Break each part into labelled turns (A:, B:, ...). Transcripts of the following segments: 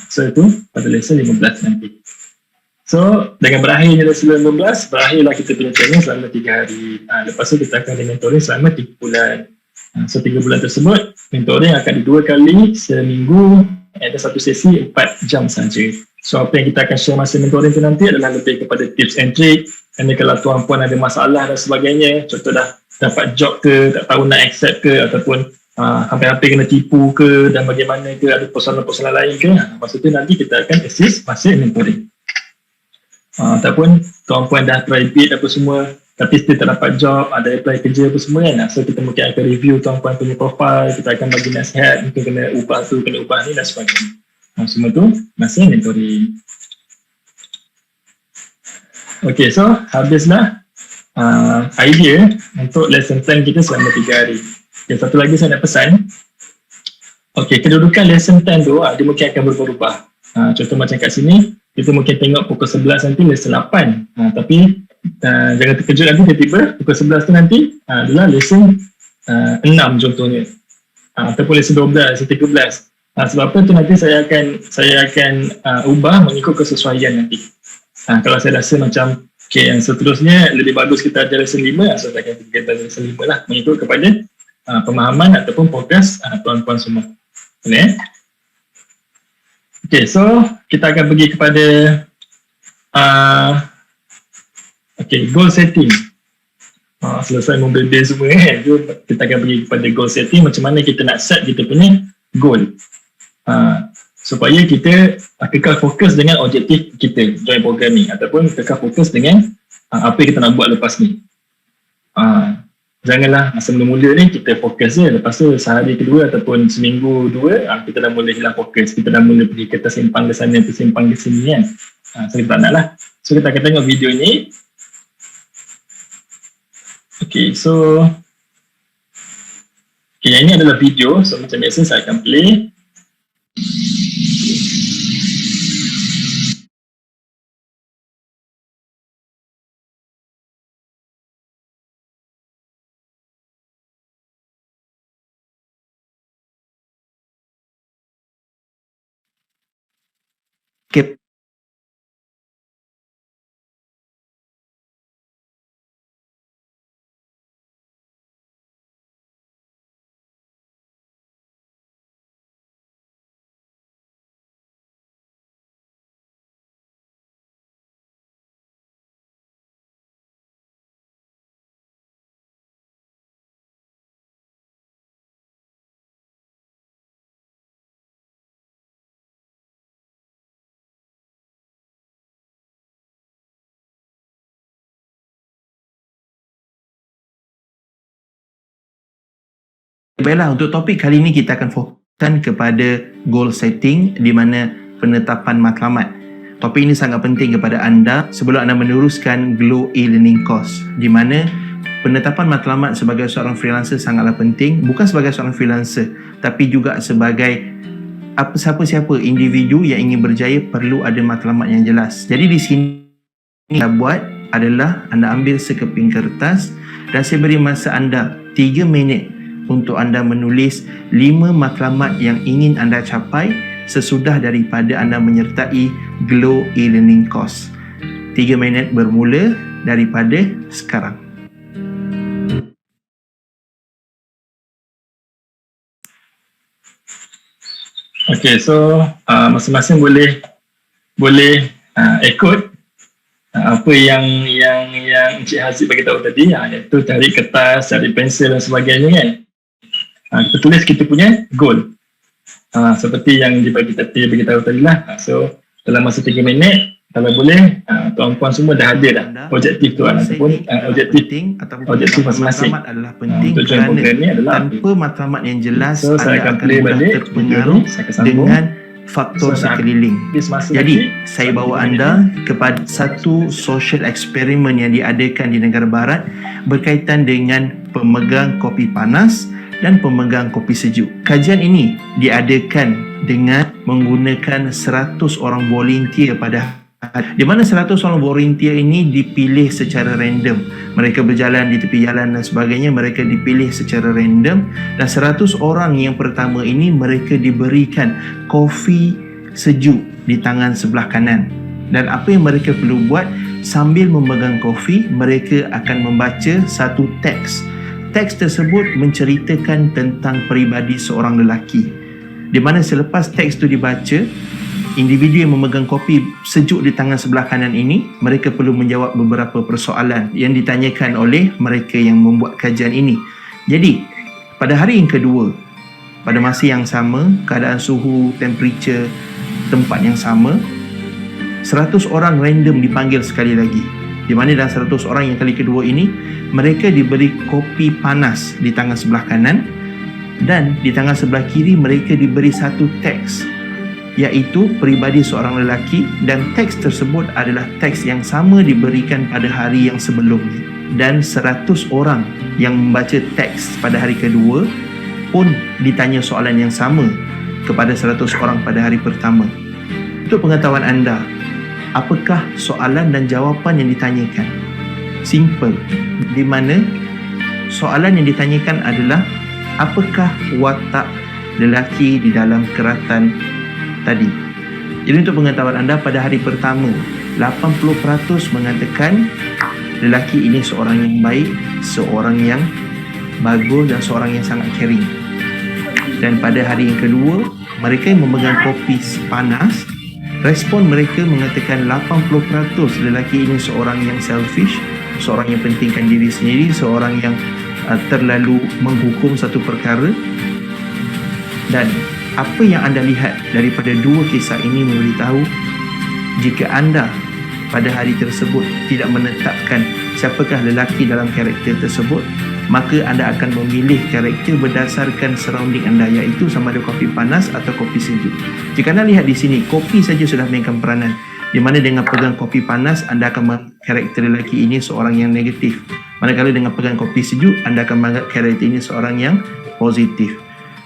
A: So itu pada lesson 15 nanti. So dengan berakhirnya lesson 15, berakhirlah kita punya training selama 3 hari. Lepas tu kita akan ada mentoring selama 3 bulan. So 3 bulan tersebut mentoring akan di 2 kali seminggu, ada satu sesi 4 jam saja. So apa yang kita akan share masa mentoring tu nanti adalah lebih kepada tips and trick. Kerana kalau tuan-puan ada masalah dan sebagainya, contoh dah dapat job ke, tak tahu nak accept ke, ataupun hampir-hampir kena tipu ke, dan bagaimana ke, ada persoalan-persoalan lain ke, masa tu nanti kita akan assist masa mentoring. Ataupun tuan-puan dah try bid apa semua tapi still tak dapat job, ada apply kerja apa semua kan, so kita mungkin akan review tuan-puan punya profile, kita akan bagi nasihat, mungkin kena ubah tu, kena ubah ni dan sebagainya. Semua tu masa mentoring. Okay, so habislah idea untuk lesson plan kita selama 3 hari. Okay, satu lagi saya nak pesan. Okay, kedudukan lesson plan tu dia mungkin akan berubah-ubah. Contoh macam kat sini, kita mungkin tengok pukul 11 nanti lesson 8. Tapi jangan terkejut nanti tiba-tiba pukul 11 tu nanti adalah lesson 6 contohnya. Ataupun lesson 12, lesson 13. Sebab apa tu nanti saya akan ubah mengikut kesesuaian nanti. Kalau saya rasa macam okay, yang seterusnya lebih bagus kita ajar lesson 5, so saya akan kita lesson 5 lah, mengikut kepada pemahaman ataupun fokus tuan-tuan semua. Boleh? Okay, so kita akan pergi kepada goal setting. Selesai membeli semua kan, kita akan pergi kepada goal setting, macam mana kita nak set kita punya goal. Supaya kita kekal fokus dengan objektif kita join program ni, ataupun kekal fokus dengan apa yang kita nak buat lepas ni. Janganlah masa mula-mula ni kita fokus je, lepas tu sehari kedua ataupun seminggu dua kita dah mula hilang fokus, kita dah mula pergi kita simpang ke sana, tersimpang ke sini kan. So kita tak nak lah. So kita akan tengok video ni. Okay, so yang ini adalah video, so macam biasa saya akan play.
B: Okay. Baiklah, untuk topik kali ini kita akan fokuskan kepada goal setting di mana penetapan matlamat. Topik ini sangat penting kepada anda sebelum anda meneruskan Glow e-learning course, di mana penetapan matlamat sebagai seorang freelancer sangatlah penting, bukan sebagai seorang freelancer tapi juga sebagai siapa-siapa individu yang ingin berjaya perlu ada matlamat yang jelas. Jadi di sini yang anda buat adalah anda ambil sekeping kertas dan saya beri masa anda 3 minit untuk anda menulis 5 matlamat yang ingin anda capai sesudah daripada anda menyertai Glow e-learning course. 3 minit bermula daripada sekarang.
A: Okay, so masing-masing boleh ikut apa yang Encik Haziq bagi tahu tadi, iaitu cari kertas, cari pensel dan sebagainya kan. Kita tulis kita punya goal seperti yang dia bagi tahu tadi lah. So dalam masa 3 minit kalau boleh tuan-puan semua dah ada dah objektif tu ataupun objektif masing-masing.
B: Matlamat adalah penting kerana tanpa matlamat yang jelas anda akan mudah terpengaruh dengan faktor sekeliling. Jadi saya bawa anda kepada satu social eksperimen yang diadakan di negara barat berkaitan dengan pemegang kopi panas dan pemegang kopi sejuk. Kajian ini diadakan dengan menggunakan 100 orang volunteer di mana 100 orang volunteer ini dipilih secara random. Mereka berjalan di tepi jalan dan sebagainya, mereka dipilih secara random, dan 100 orang yang pertama ini mereka diberikan kopi sejuk di tangan sebelah kanan. Dan apa yang mereka perlu buat, sambil memegang kopi, mereka akan membaca satu teks. Teks tersebut menceritakan tentang peribadi seorang lelaki, di mana selepas teks itu dibaca, individu yang memegang kopi sejuk di tangan sebelah kanan ini, mereka perlu menjawab beberapa persoalan yang ditanyakan oleh mereka yang membuat kajian ini. Jadi, pada hari yang kedua, pada masa yang sama, keadaan suhu, temperature, tempat yang sama, 100 orang random dipanggil sekali lagi, di mana dalam 100 orang yang kali kedua ini, mereka diberi kopi panas di tangan sebelah kanan, dan di tangan sebelah kiri mereka diberi satu teks, iaitu peribadi seorang lelaki, dan teks tersebut adalah teks yang sama diberikan pada hari yang sebelumnya. Dan 100 orang yang membaca teks pada hari kedua pun ditanya soalan yang sama kepada 100 orang pada hari pertama. Untuk pengetahuan anda, apakah soalan dan jawapan yang ditanyakan? Simple, di mana soalan yang ditanyakan adalah apakah watak lelaki di dalam keratan tadi. Jadi untuk pengetahuan anda, pada hari pertama 80% mengatakan lelaki ini seorang yang baik, seorang yang bagus dan seorang yang sangat caring. Dan pada hari yang kedua, mereka yang memegang kopi panas, respon mereka mengatakan 80% lelaki ini seorang yang selfish, seorang yang pentingkan diri sendiri, seorang yang terlalu menghukum satu perkara. Dan apa yang anda lihat daripada dua kisah ini memberitahu, jika anda pada hari tersebut tidak menetapkan siapakah lelaki dalam karakter tersebut, maka anda akan memilih karakter berdasarkan surrounding anda, iaitu sama ada kopi panas atau kopi sejuk. Jika anda lihat di sini, kopi saja sudah mainkan peranan, di mana dengan pegang kopi panas anda akan karakter lelaki ini seorang yang negatif, manakala dengan pegang kopi sejuk anda akan menganggap karakter ini seorang yang positif.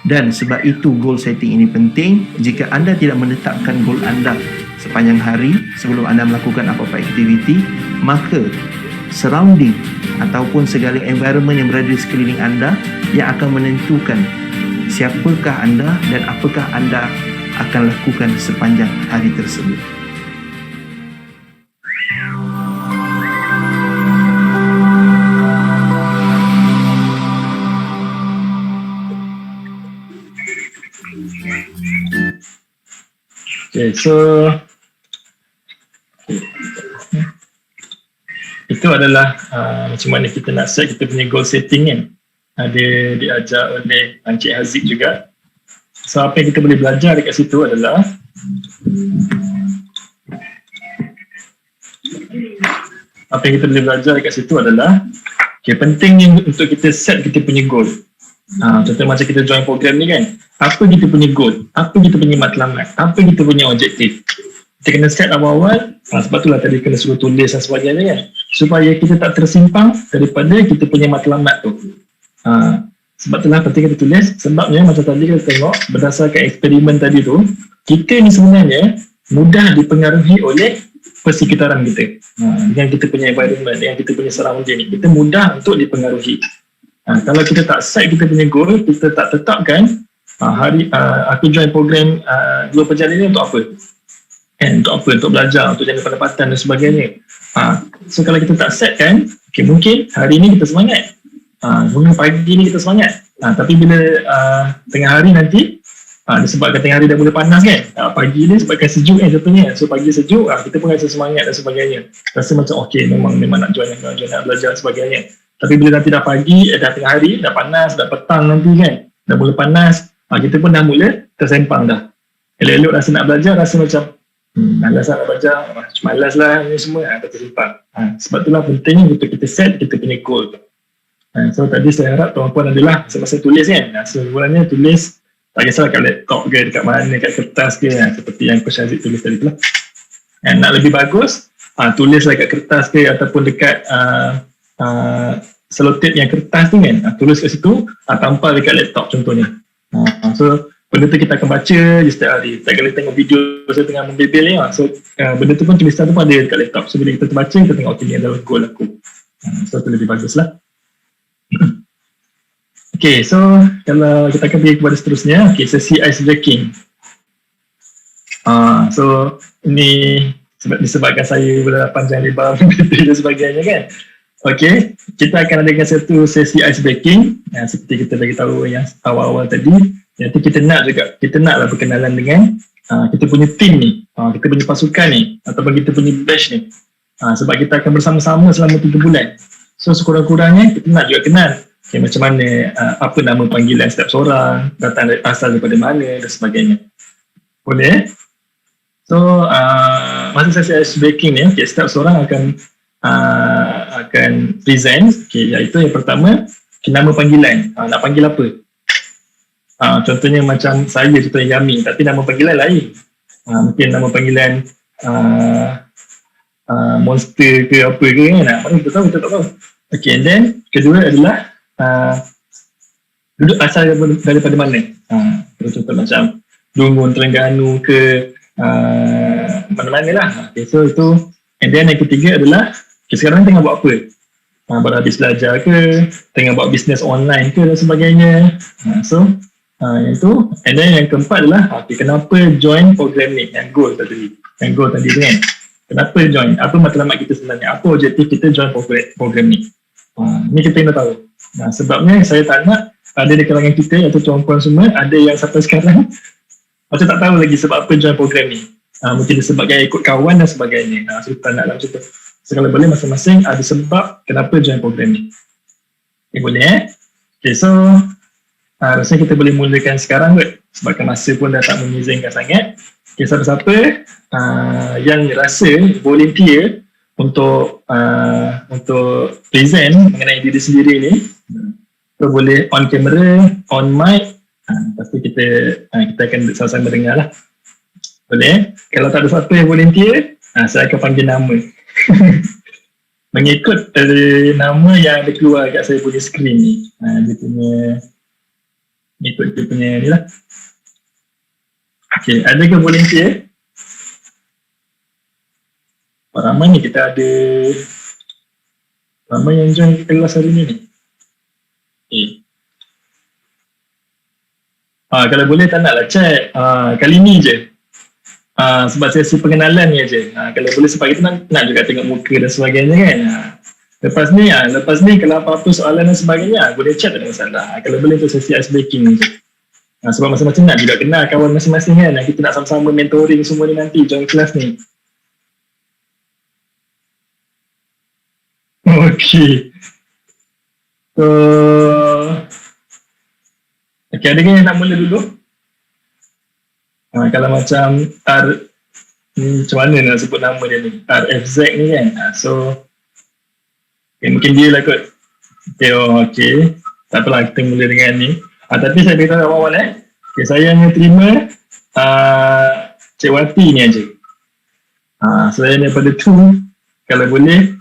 B: Dan sebab itu goal setting ini penting. Jika anda tidak menetapkan goal anda sepanjang hari sebelum anda melakukan apa-apa aktiviti, maka surrounding ataupun segala environment yang berada di sekeliling anda yang akan menentukan siapakah anda dan apakah anda akan lakukan sepanjang hari tersebut.
A: Okay, so itu adalah macam mana kita nak set kita punya goal setting kan. Ada diajar oleh Encik Haziq juga. So apa yang kita boleh belajar dekat situ adalah okay, pentingnya untuk kita set kita punya goal. Contoh macam kita join program ni kan, apa kita punya goal, apa kita punya matlamat, apa kita punya objektif. Kita kena set awal-awal, sebab itulah tadi kena suruh tulis dan sebagainya kan, supaya kita tak tersimpang daripada kita punya matlamat tu. Sebab itulah penting kita tulis, sebabnya macam tadi kita tengok berdasarkan eksperimen tadi tu, kita ni sebenarnya mudah dipengaruhi oleh persekitaran kita. Dengan kita punya environment, dengan kita punya surrounding ni, kita mudah untuk dipengaruhi. Kalau kita tak set kita punya goal, kita tak tetapkan aku join program 2 perjalanan ni untuk apa? Untuk belajar, untuk jaga pendapatan dan sebagainya. So kalau kita tak set kan, okay, mungkin hari ni kita semangat, mungkin pagi ni kita semangat, tapi bila tengah hari nanti, disebabkan tengah hari dah mula panas kan, pagi ni sebabkan sejuk kan contohnya, so pagi sejuk, kita pun rasa semangat dan sebagainya, rasa macam okay, memang nak join, nak belajar dan sebagainya. Tapi bila nanti dah pagi, dah tengah hari, dah panas, dah petang nanti kan, dah mula panas, kita pun dah mula tersempang dah. Elok-elok rasa nak belajar, rasa macam malas lah nak belajar, malas lah ni semua, tersempang. Sebab itulah pentingnya untuk kita set kita punya goal. So tadi saya harap tuan-puan adalah masa tulis kan, sebenarnya tulis tak kisahlah kat laptop ke, dekat mana, kat kertas ke, seperti yang Coach Haziq tulis tadi tu lah. Nak lebih bagus, tulislah kat kertas ke, ataupun dekat selotip yang kertas tu kan, tulis kat situ, tampal dekat laptop contohnya. So benda tu kita akan baca je setiap hari. Tak kali tengok video saya tengah membebel ni, so benda tu pun tulisan tu pun ada dekat laptop. So bila kita terbaca, kita tengok okay, ni adalah goal aku. So tu lebih bagus lah. Okay, so kalau kita akan pergi kepada seterusnya, okay, sesi ice breaking. So ini disebabkan saya ber panjang lebar dan sebagainya kan. Okay, kita akan adakan satu sesi ice breaking seperti kita bagi tahu yang awal-awal tadi. Nanti kita naklah berkenalan dengan kita punya team ni, kita punya pasukan ni ataupun kita punya batch ni. Sebab kita akan bersama-sama selama 3 bulan. So sekurang-kurangnya kita nak juga kenal macam mana, apa nama panggilan setiap seorang, datang dari asal daripada mana dan sebagainya. Boleh? So masa sesi ice breaking ni, setiap seorang akan present, iaitu yang pertama nama panggilan, nak panggil apa. Contohnya macam saya, contohnya Yami, tapi nama panggilan lain. Mungkin nama panggilan monster ke apa ke kan, mana kita tahu, kita tak tahu. Okay, and then kedua adalah duduk asal daripada mana. Contoh macam Dungun, Terengganu ke mana-mana lah. Okay, so itu. And then yang ketiga adalah sekarang tengah buat apa, baru habis belajar ke, tengah buat bisnes online ke dan sebagainya. So yang itu. And then yang keempat adalah kenapa join program ni, yang goal tadi kan. Kenapa join, apa matlamat kita sebenarnya, apa objektif kita join program ni. Ni kita kena tahu. Sebabnya saya tak nak ada di kalangan kita atau tuan-puan semua ada yang sampai sekarang macam tak tahu lagi sebab apa join program ni. Mungkin disebabkan ikut kawan dan sebagainya. So kita nak macam tu. Sekali boleh masing-masing ada sebab kenapa join program ni. Okay, boleh Okay, so rasanya kita boleh mulakan sekarang kot. Sebabkan masa pun dah tak mengizinkan sangat. Okay, siapa-siapa yang rasa volunteer untuk present mengenai diri sendiri ni, so boleh on camera, on mic, lepas tu kita akan sama-sama dengar lah. Boleh? Kalau tak ada siapa yang volunteer, saya akan panggil nama. Mengikut nama yang ada keluar kat saya punya skrin ni. Dia punya, ikut dia punya ni lah. Okay, ada ke volunteer? Ramai ni kita ada, ramai yang join kelas hari ni. Okay. Kalau boleh tak naklah chat, kali ni je. Sebab sesi pengenalan ni aja. Kalau boleh sebab kita nak juga tengok muka dan sebagainya kan. Lepas ni kalau apa-apa soalan dan sebagainya boleh chat, tak ada masalah. Kalau boleh tu sesi ice breaking je. Sebab masing-masing nak juga kenal kawan masing-masing kan. Kita nak sama-sama mentoring semua ni nanti join kelas ni. Okay. So okay, ada yang nak mula dulu? Kalau macam macam mana nak sebut nama dia ni, RFZ ni kan. So mungkin dia lah kot. Okay, tak apalah, kita mula dengan ni. Tapi saya beritahu awal okay, saya hanya terima Cik Wati ni aja. Saya daripada tu, kalau boleh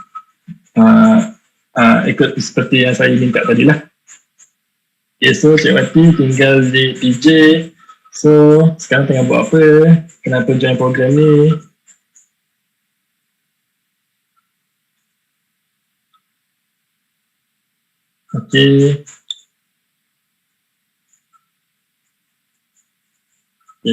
A: ikut seperti yang saya minta tadi lah. Okay, so Cik Wati tinggal di PJ. So sekarang tengah buat apa, kenapa join program ni. Okay,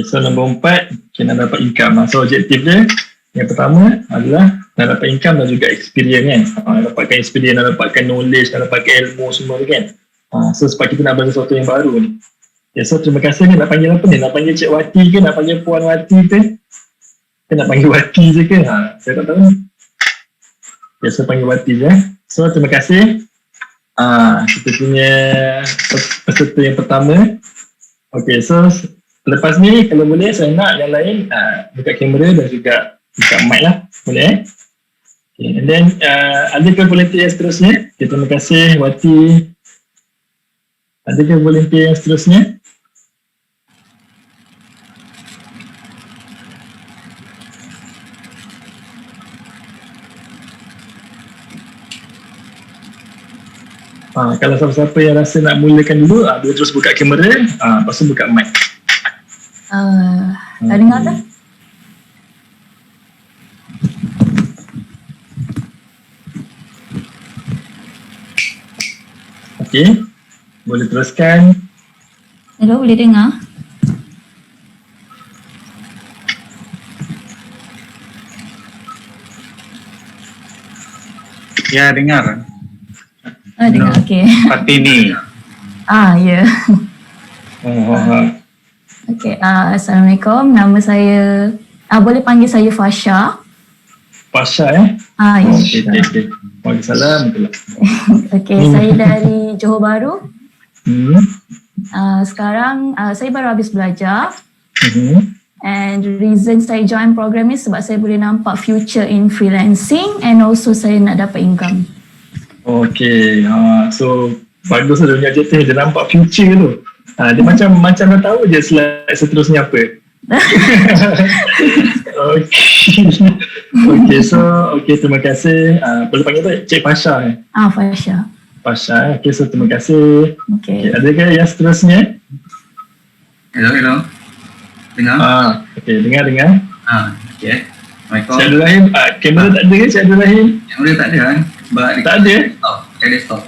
A: so nombor 4, nak dapat income. So objektif dia yang pertama adalah nak dapat income dan juga experience kan. Nak dapatkan experience, nak dapatkan knowledge, nak dapatkan ilmu semua kan. So sebab kita nak belajar sesuatu yang baru ni. Okay, so terima kasih ni. Nak panggil apa ni? Nak panggil Cik Wati ke? Nak panggil Puan Wati ke? Nak panggil Wati je ke? Saya tak tahu. Okay, so panggil Wati je. So terima kasih. Kita punya peserta yang pertama. Okay, so lepas ni kalau boleh saya nak yang lain buka kamera dan juga buka mic lah. Boleh? Okay, and then ada ke volunteer yang seterusnya? Okay, terima kasih Wati. Ada ke volunteer yang seterusnya? Kalau siapa-siapa yang rasa nak mulakan dulu, dia terus buka kamera, lepas tu buka mic.
C: Dah dengar tak?
A: Okay, boleh teruskan.
C: Hello, boleh dengar? Ya, dengar.
D: Dengar, okey.
C: Fatini.
D: Ya. Okey, Assalamualaikum. Nama saya, boleh panggil saya Fasha.
A: Pasha ya?
D: Ya.
A: Okey. Waalaikumsalam.
D: Okey, saya dari Johor Bahru.
A: Hmm.
D: Sekarang saya baru habis belajar.
A: Mhm.
D: And reason saya join program ni sebab saya boleh nampak future in freelancing and also saya nak dapat income.
A: Okay, so bagus lah dia punya objektif, dia nampak future tu. Dia macam dah tahu je slide seterusnya apa. Okay, terima kasih. Boleh panggil tu Cik Pasha eh?
D: Fasha.
A: Pasha, okay, so terima kasih.
D: Okay.
A: Adakah yang seterusnya?
C: Hello. Dengar?
A: Okay, dengar.
C: Okay. Assalamualaikum.
A: Cik Abdul Rahim, kamera tak ada ke Cik Abdul Rahim?
C: Kamera tak ada kan? Sebab
A: Tak ada?
C: Ada stop.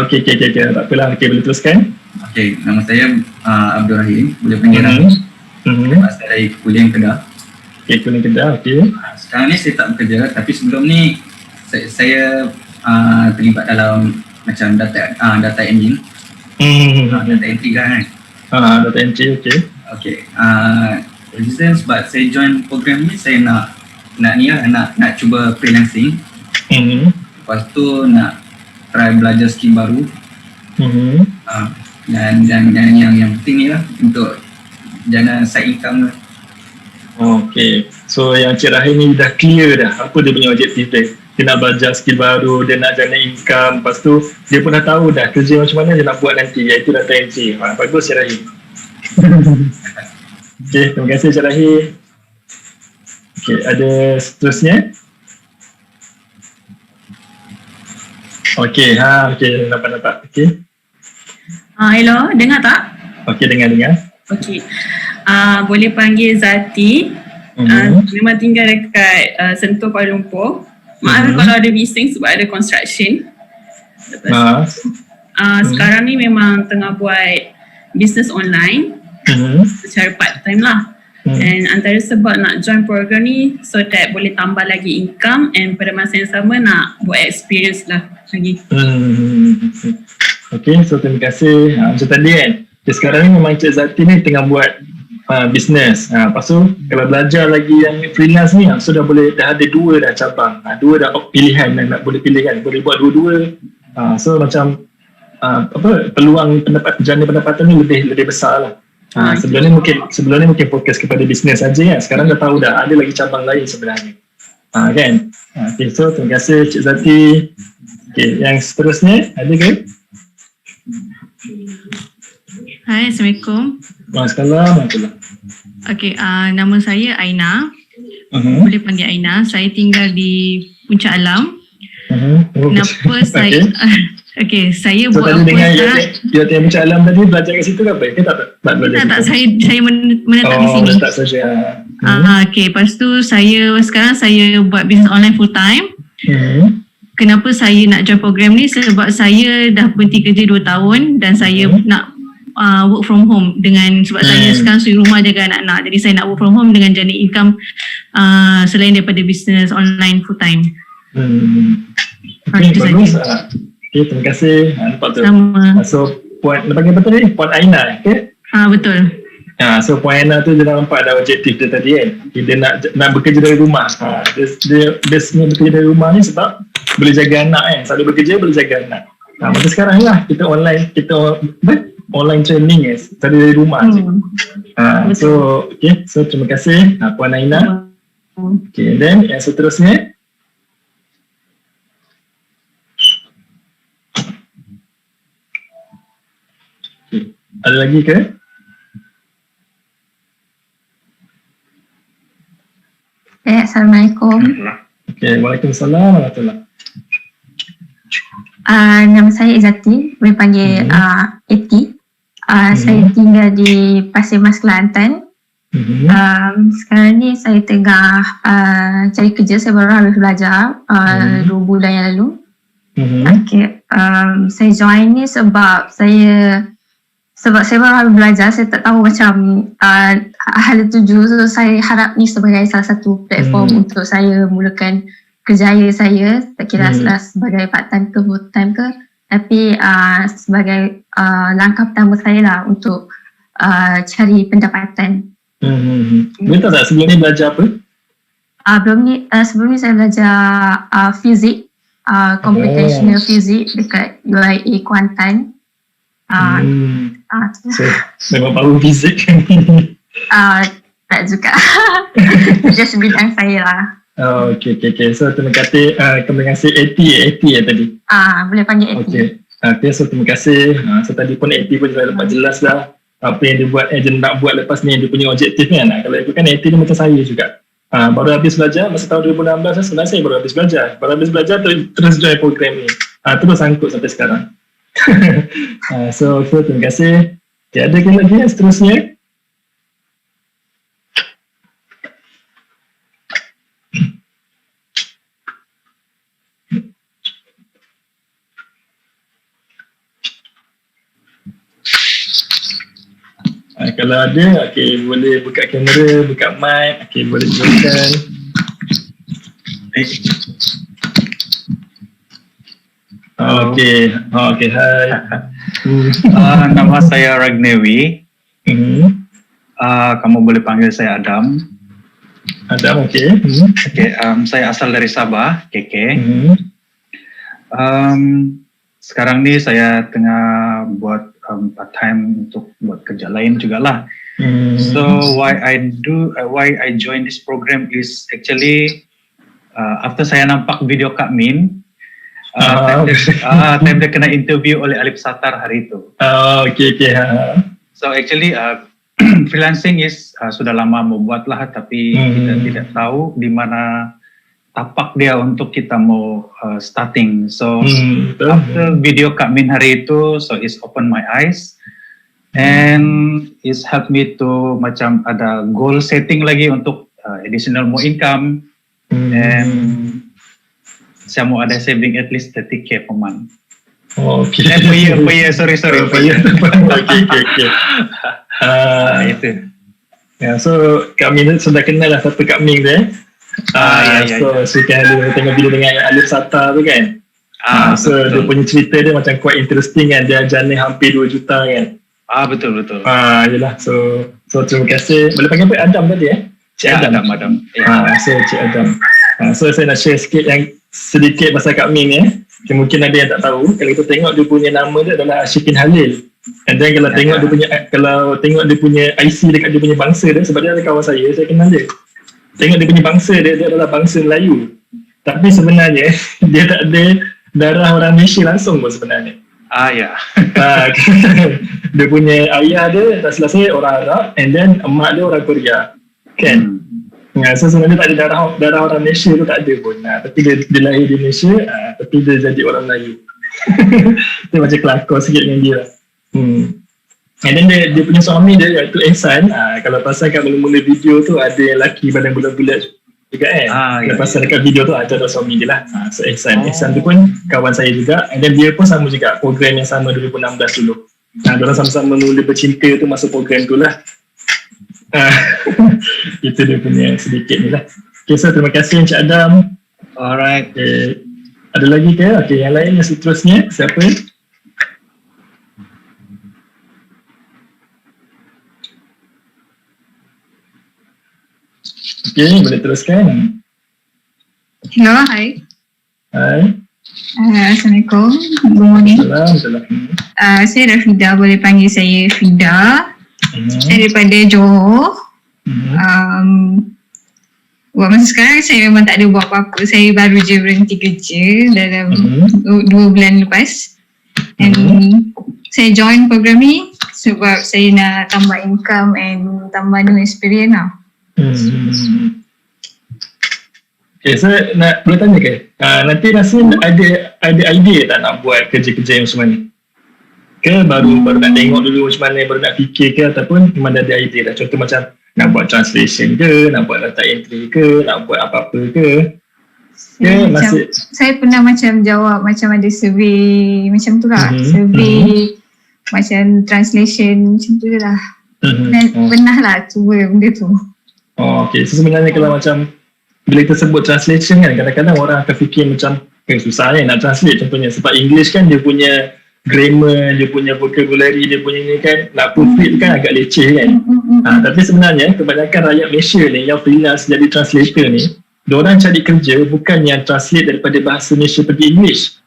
A: Okay, tak apalah, okay, boleh teruskan.
C: Okay, nama saya Abdul Rahim. Boleh panggil Rahim. Saya dari Kuliah Kedah.
A: Okay, Kuliah Kedah, okay.
C: Sekarang ni saya tak bekerja, tapi sebelum ni saya terlibat dalam macam data engine. Data entry kan?
A: Data entry, okay.
C: Okay. Reason sebab saya join program ni, saya nak cuba freelancing. Lepas tu nak try belajar skill baru. Dan yang penting ni lah untuk jana side income lah.
A: Okay. So yang Cik Rahim ni dah clear dah apa dia punya objektif dia. Dia nak belajar skill baru, dia nak jana income. Lepas tu dia pun dah tahu dah kerja macam mana dia nak buat nanti, iaitu data entry. Bagus Cik Rahim. Okay, terima kasih Cik Rahim. Okay, ada seterusnya? Okay, nampak. Okay.
E: Hello, dengar tak?
A: Okay, dengar.
E: Okay. Boleh panggil Zati. Memang tinggal dekat Sentul, Kuala Lumpur. Maaf kalau ada bising sebab ada construction. Lepas sekarang ni memang tengah buat business online secara part time lah. And antara sebab nak join program ni so that boleh tambah lagi income and pada masa yang sama nak buat experience lah lagi.
A: Okay, so terima kasih. Macam tadi kan, sekarang ni memang Cik Zati ni tengah buat business. Lepas tu kalau belajar lagi yang freelance ni, so dah ada dua dah cabang. Dua dah pilihan yang nak boleh pilih kan, boleh buat dua-dua. So macam peluang jana pendapatan ni lebih besar lah. Sebelum ni mungkin fokus kepada bisnes saja kan. Sekarang dah tahu dah ada lagi cabang lain sebenarnya. Kan? Okay, so terima kasih Cik Zati. Okay, yang seterusnya ada ke?
F: Hai, Assalamualaikum.
A: Waalaikumsalam.
F: Okay, nama saya Aina. Boleh panggil Aina. Saya tinggal di Puncak Alam. Kenapa saya... Okay, saya
A: so,
F: buat apa sekarang?
A: Dia tengah Puncak Alam tadi belajar kat situ ke apa? Ke tak belajar?
F: Tak, saya menetap di sini.
A: Menetap saja.
F: Okay, lepas tu sekarang saya buat business online full time. Kenapa saya nak join program ni? Sebab saya dah berhenti kerja 2 tahun dan saya nak work from home sebab saya sekarang suri rumah jaga anak-anak. Jadi saya nak work from home dengan jana income selain daripada business online full time.
A: Okay, bagus. Okay, terima kasih. Nampak tu.
F: Sama.
A: So, Puan tadi? Puan Aina, okay?
F: Betul.
A: So Puan Aina tu dia dah nampak dah objektif dia tadi kan. Dia nak bekerja dari rumah. Dia sebenarnya bekerja dari rumah ni sebab boleh jaga anak kan. Selalu bekerja boleh jaga anak. Masa sekarang lah kita online training dari rumah je. So terima kasih Puan Aina. Okay, then yang seterusnya. Ada lagi ke?
G: Assalamualaikum.
A: Okay, Waalaikumsalam warahmatullahi.
G: Nama saya Izati, boleh panggil Eti. Saya tinggal di Pasir Mas, Kelantan. Sekarang ni saya tengah cari kerja, saya baru habis belajar 2 bulan yang lalu. Okay, saya join ni sebab saya baru habis belajar, saya tak tahu macam hal tuju. So saya harap ni sebagai salah satu platform untuk saya mulakan kerjaya saya, tak kira sebagai part time ke full time ke, tapi sebagai langkah pertama saya lah untuk cari pendapatan.
A: Boleh tahu tak sebelum ni belajar apa?
G: Sebelum ni saya belajar fizik, computational physics dekat UIA Kuantan.
A: So, memang baru fizik.
G: Tak juga. Just bidang saya lah.
A: Okay. So terima kasih AT tadi.
G: Boleh panggil AT.
A: Okay, so terima kasih. So tadi pun AT pun dah dapat jelas dah apa yang dia buat, dia nak buat lepas ni, dia punya objektif kan. Kalau ikutkan AT ni macam saya juga. Baru habis belajar masa tahun 2016 sebenarnya saya baru habis belajar terus join program ni. Terus sangkut sampai sekarang. So terima kasih. Okay, ada lagi yang seterusnya? Kalau ada, boleh buka kamera, buka mic, boleh jelaskan. Hai.
H: Nama saya Ragnewi. Kamu boleh panggil saya Adam.
A: Adam,
H: saya asal dari Sabah, KK. Sekarang ni saya tengah buat part time untuk buat kerja lain juga lah. So why I join this program is actually after saya nampak video Kak Min, time dia kena interview oleh Alif Satar hari itu. So actually freelancing is sudah lama mau buat lah, tapi kita tidak tahu di mana tapak dia untuk kita mau starting. So after video Kak Min hari itu, so it's open my eyes and it's helped me to macam ada goal setting lagi untuk additional more income and saya mau ada saving at least 30k per month. Per year, sorry. Itu.
A: So Kak Min sudah kenal lah siapa Kak Min dia. So kan dia tengok video dengan Alif Satar tu kan. So dia punya cerita dia macam quite interesting kan. Dia ajar ni hampir 2 juta kan.
H: Betul.
A: Yelah. So terima kasih. Boleh panggil apa? Adam tadi Cik Adam. So Cik Adam. So saya nak share sedikit pasal Kak Min mungkin ada yang tak tahu. Kalau kita tengok dia punya nama dia adalah Ashikin Halil. And then kalau tengok dia punya IC dekat dia punya bangsa dia, sebab dia ada kawan saya kenal dia. Tengok dia punya bangsa dia adalah bangsa Melayu. Tapi sebenarnya dia tak ada darah orang Malaysia langsung pun sebenarnya. Dia punya ayah dia tak salah saya orang Arab, and then emak dia orang Korea. Kan? So sebenarnya tak ada darah orang Malaysia tu tak ada pun. Tapi dia lahir di Malaysia, tapi dia jadi orang Melayu. Dia macam kelakar sikit dengan dia. And then dia punya suami dia iaitu Ehsan. Kalau pasal kat mula-mula video tu ada yang lelaki badan bulat-bulat juga kan. Kalau pasal dekat video tu ada suami dia lah. So Ehsan tu pun kawan saya juga. And then dia pun sama juga, program yang sama 2016 dulu. Diorang sama-sama mula bercinta tu masa program tu lah. Itu dia punya sedikit ni lah. So terima kasih Encik Adam.
H: Alright.
A: Ada lagi ke? Yang lain yang seterusnya siapa? Boleh teruskan.
I: Hello, hi.
A: Hai.
I: Assalamualaikum. Good morning.
A: Assalamualaikum.
I: Saya Rafida, boleh panggil saya Fida. Saya daripada Johor. Buat masa sekarang saya memang tak ada buat apa-apa. Saya baru je berhenti kerja dalam 2 bulan lepas. And saya join program ni sebab saya nak tambah income and tambah new experience lah.
A: So boleh tanya nanti rasa ada idea tak nak buat kerja-kerja yang macam ni? Ke baru nak tengok dulu macam mana, baru nak fikir ke, ataupun memang dah ada idea dah? Contoh macam nak buat translation ke, nak buat data entry ke, nak buat apa-apa ke?
I: Saya pernah macam jawab macam ada survey macam tu lah. Survey macam translation macam tu je lah. Pernah lah cuba benda tu.
A: So sebenarnya kalau macam bila kita sebut translation kan, kadang-kadang orang akan fikir macam susah nak translate contohnya, sebab English kan dia punya grammar, dia punya vocabulary, dia punya ni kan, nak proofread kan agak leceh kan. Tapi sebenarnya kebanyakan rakyat Malaysia ni yang freelance jadi translator ni, diorang cari kerja bukan yang translate daripada bahasa Malaysia pergi English.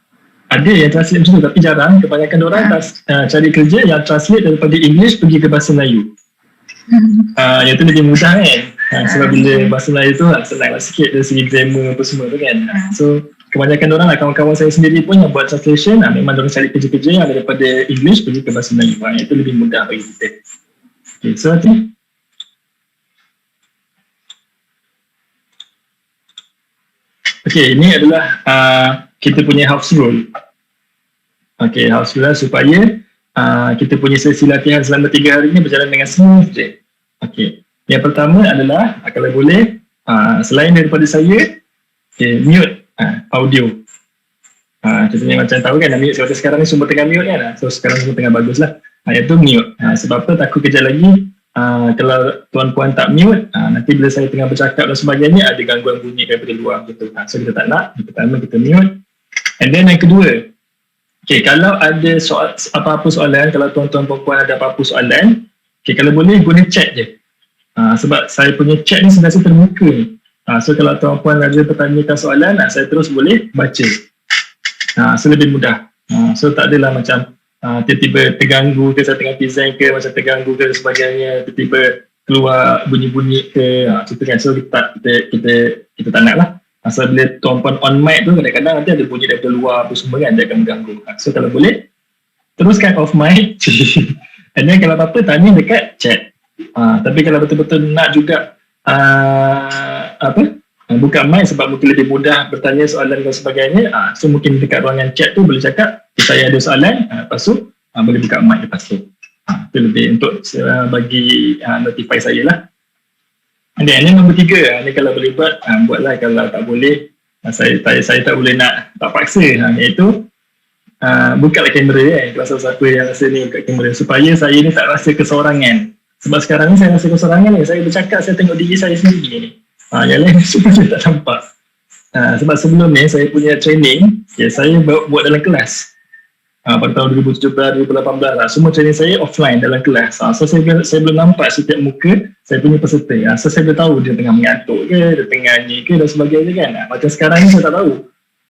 A: Ada yang translate macam tu tapi jarang. Kebanyakan diorang cari kerja yang translate daripada English pergi ke bahasa Melayu. Yang tu lebih mudah kan. Sebab bila bahasa Melayu tu senang lah sikit dari segi grammar apa semua tu kan. So kebanyakan orang kawan-kawan saya sendiri pun yang buat translation memang diorang cari kerja-kerja yang daripada English pergi ke bahasa Melayu. Itu lebih mudah bagi kita. Okay, so nanti ini adalah kita punya house rule. House rule supaya kita punya sesi latihan selama 3 hari ni berjalan dengan smooth je. Yang pertama adalah kalau boleh selain daripada saya, mute audio. Contohnya macam tahu kan, mute sebab sekarang ni semua tengah mute kan. So sekarang semua tengah bagus lah. Iaitu mute. Sebab apa, takut kejap lagi kalau tuan-puan tak mute, nanti bila saya tengah bercakap dan sebagainya ada gangguan bunyi daripada luar gitu. So kita tak nak. Yang pertama kita mute. And then yang kedua, kalau ada apa-apa soalan, kalau tuan-tuan perempuan ada apa-apa soalan, kalau boleh guna chat je. Sebab saya punya chat ni sentiasa terbuka ni. So kalau tuan-puan ada pertanyakan soalan, saya terus boleh baca. So lebih mudah. So tak adalah macam tiba-tiba terganggu ke, saya tengah present ke, macam terganggu ke dan sebagainya, tiba-tiba keluar bunyi-bunyi ke, contoh kan. So kita tak nak lah. So bila tuan-puan on mic tu, kadang-kadang nanti ada bunyi daripada luar apa semua kan, dia akan mengganggu. So kalau boleh, teruskan off mic. And then kalau apa-apa, tanya dekat chat. Tapi kalau betul-betul nak juga buka mic sebab mungkin lebih mudah bertanya soalan dan sebagainya, so mungkin dekat ruangan chat tu boleh cakap saya ada soalan, lepas tu boleh buka mic lepas tu. Itu lebih untuk bagi notify saya lah. Dan ini nombor 3, ni kalau boleh buat, buatlah. Kalau tak boleh, saya tak boleh nak, tak paksa, iaitu buka lah kamera kalau siapa yang rasa ni buka kamera, supaya saya ni tak rasa kesorangan. Sebab sekarang ni saya rasa kesorangan ni, saya bercakap, saya tengok diri saya sendiri ni. Yang lain semua saya tak nampak. Sebab sebelum ni saya punya training, saya buat dalam kelas. Pada tahun 2017, 2018 lah. Semua training saya offline dalam kelas. So saya belum nampak setiap muka saya punya peserta. So saya boleh tahu dia tengah mengantuk ke, dia tengah ni ke dan sebagainya kan. Macam sekarang ni saya tak tahu.